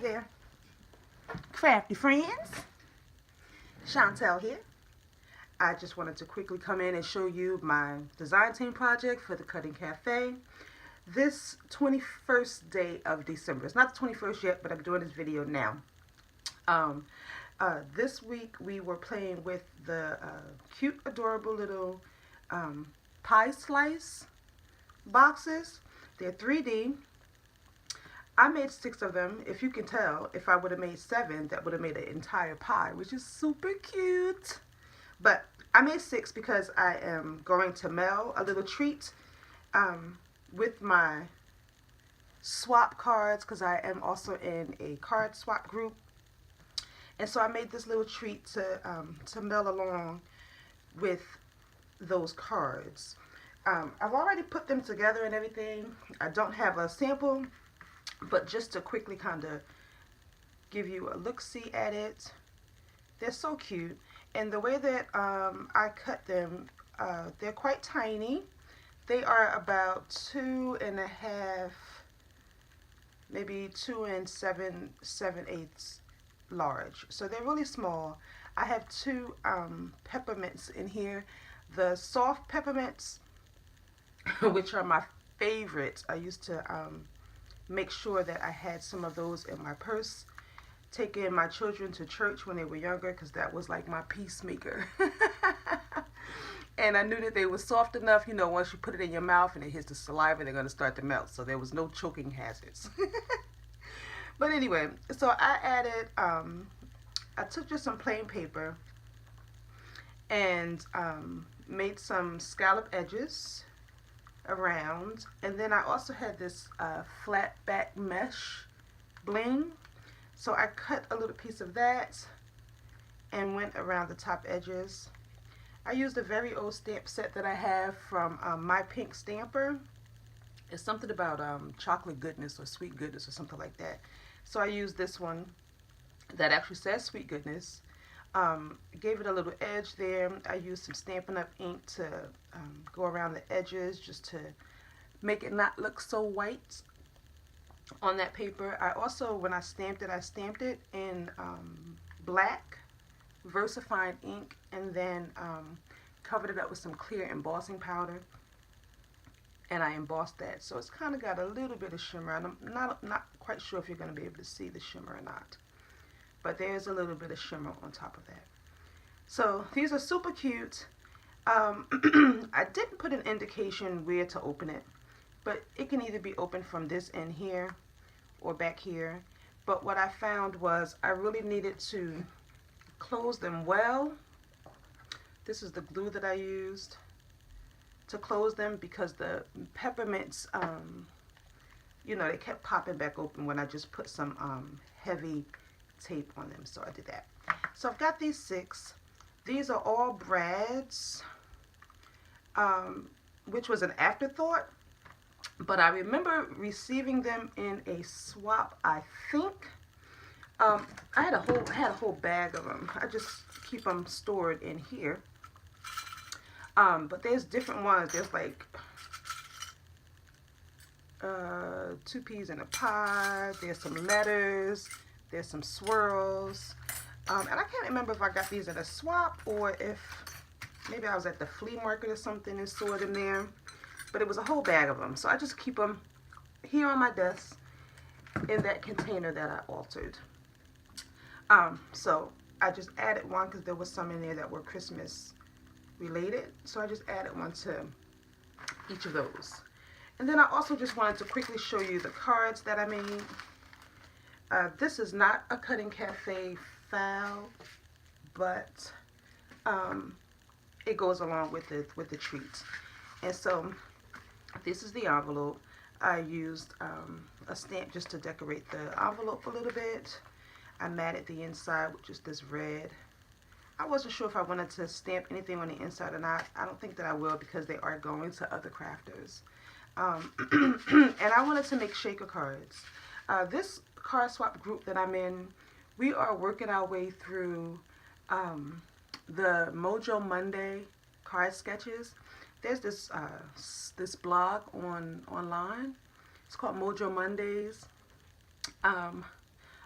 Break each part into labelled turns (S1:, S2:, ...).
S1: there, crafty friends. Chantel here. I just wanted to quickly come in and show you my design team project for the Cutting Cafe. This 21st day of December. It's not the 21st yet, but I'm doing this video now. This week we were playing with the cute, adorable little pie slice boxes. They're 3D. I made 6 of them. If you can tell, if I would have made 7, that would have made an entire pie, which is super cute. But I made 6 because I am going to mail a little treat with my swap cards, because I am also in a card swap group. And so I made this little treat to mail along with those cards. I've already put them together and everything. I don't have a sample, but just to quickly kind of give you a look-see at it, they're so cute. And the way that I cut them, they're quite tiny. They are about 2.5, maybe 2 7/8 large. So they're really small. I have 2 peppermints in here. The soft peppermints, which are my favorites. I used to make sure that I had some of those in my purse, taking my children to church when they were younger, because that was like my peacemaker. And I knew that they were soft enough, you know, once you put it in your mouth and it hits the saliva, they're going to start to melt. So there was no choking hazards. But anyway, so I added, I took just some plain paper and made some scallop edges around. And then I also had this flat back mesh bling. So I cut a little piece of that and went around the top edges. I used a very old stamp set that I have from My Pink Stamper. It's something about chocolate goodness or sweet goodness or something like that. So I used this one that actually says sweet goodness. Gave it a little edge there. I used some Stampin' Up! Ink to go around the edges just to make it not look so white on that paper. I also, when I stamped it in black VersaFine ink, and then covered it up with some clear embossing powder, and I embossed that. So it's kind of got a little bit of shimmer. I'm not quite sure if you're going to be able to see the shimmer or not, but there's a little bit of shimmer on top of that. So these are super cute. I didn't put an indication where to open it, but it can either be opened from this end here or back here. But what I found was I really needed to close them well. This is the glue that I used to close them, because the peppermints, you know, they kept popping back open when I just put some heavy tape on them. So I did that. So I've got these 6. These are all brads, which was an afterthought, but I remember receiving them in a swap, I think. I had a whole bag of them. I just keep them stored in here. But there's different ones. There's like 2 peas in a pod. There's some letters. There's some swirls. And I can't remember if I got these at a swap or if maybe I was at the flea market or something and saw them there. But it was a whole bag of them. So I just keep them here on my desk in that container that I altered. So I just added one because there was some in there that were Christmas related. So I just added one to each of those. And then I also just wanted to quickly show you the cards that I made. This is not a Cutting Cafe file, but it goes along with the treat. And so this is the envelope. I used a stamp just to decorate the envelope a little bit. I matted the inside with just this red. I wasn't sure if I wanted to stamp anything on the inside or not. I don't think that I will, because they are going to other crafters. And I wanted to make shaker cards. This card swap group that I'm in, we are working our way through the Mojo Monday card sketches. There's this blog online. It's called Mojo Mondays.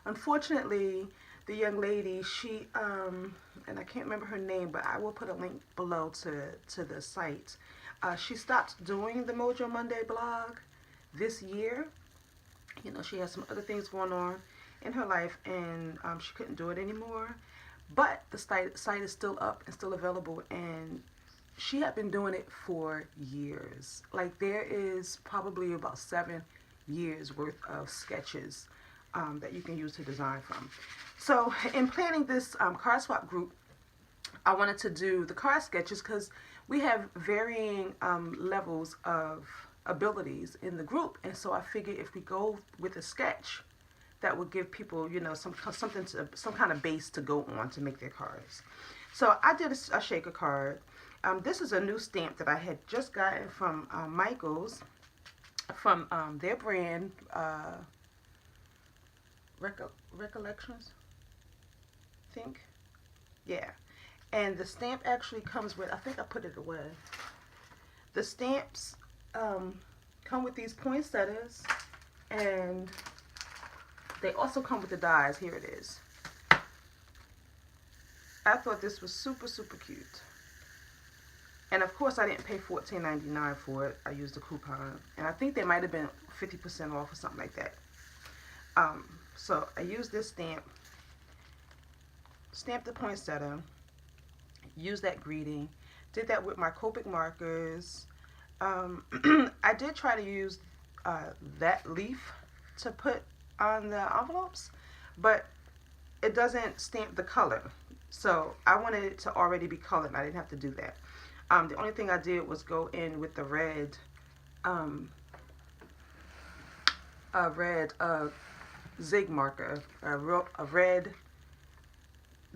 S1: Unfortunately, the young lady, she and I can't remember her name, but I will put a link below to the site. She stopped doing the Mojo Monday blog this year. You know, she has some other things going on in her life, and she couldn't do it anymore. But the site is still up and still available, and she had been doing it for years. Like, there is probably about 7 years worth of sketches that you can use to design from. So in planning this card swap group, I wanted to do the card sketches because we have varying levels of abilities in the group, and so I figured if we go with a sketch, that would give people, you know, some kind of base to go on to make their cards. So I did a shaker card. This is a new stamp that I had just gotten from Michaels, from their brand, Recollections, I think. Yeah. And the stamp actually comes with, I think I put it away. The stamps come with these poinsettias, and they also come with the dies. Here it is. I thought this was super, super cute. And of course, I didn't pay $14.99 for it. I used a coupon. And I think they might have been 50% off or something like that. So I used this stamp, stamped the poinsettia, used that greeting, did that with my Copic markers. I did try to use that leaf to put on the envelopes, but it doesn't stamp the color. So I wanted it to already be colored, and I didn't have to do that. The only thing I did was go in with the red, zig marker, a red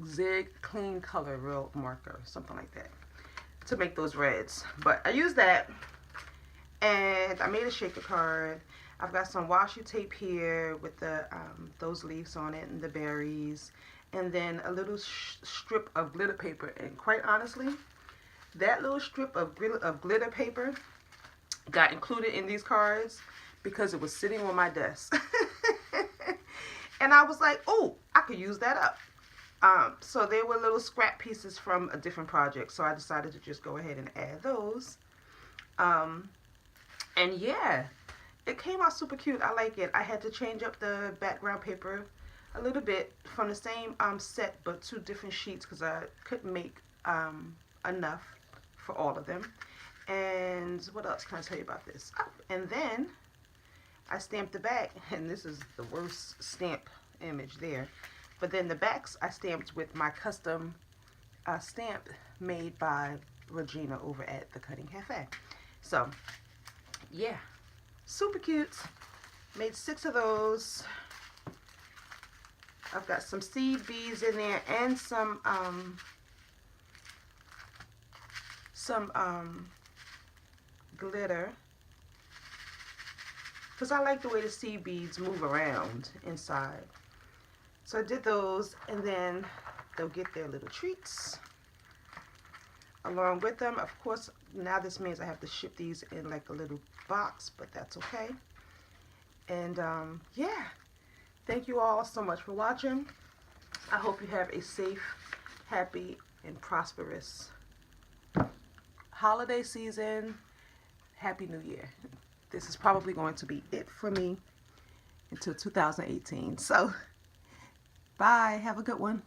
S1: zig clean color real marker, something like that, to make those reds. But I used that, and I made a shaker card. I've got some washi tape here with the those leaves on it and the berries, and then a little strip of glitter paper. And quite honestly, that little strip of glitter paper got included in these cards because it was sitting on my desk. And I was like, oh, I could use that up. So they were little scrap pieces from a different project, so I decided to just go ahead and add those. And yeah, it came out super cute. I like it. I had to change up the background paper a little bit from the same set, but 2 different sheets because I couldn't make enough for all of them. And what else can I tell you about this? Oh, and then I stamped the back, and this is the worst stamp image there. But then the backs I stamped with my custom stamp made by Regina over at the Cutting Cafe. So, yeah, super cute. Made 6 of those. I've got some seed beads in there and some glitter, because I like the way the seed beads move around inside. So I did those, and then they'll get their little treats along with them. Of course, now this means I have to ship these in like a little box, but that's okay. And yeah, thank you all so much for watching. I hope you have a safe, happy, and prosperous holiday season. Happy New Year. This is probably going to be it for me until 2018. So, bye. Have a good one.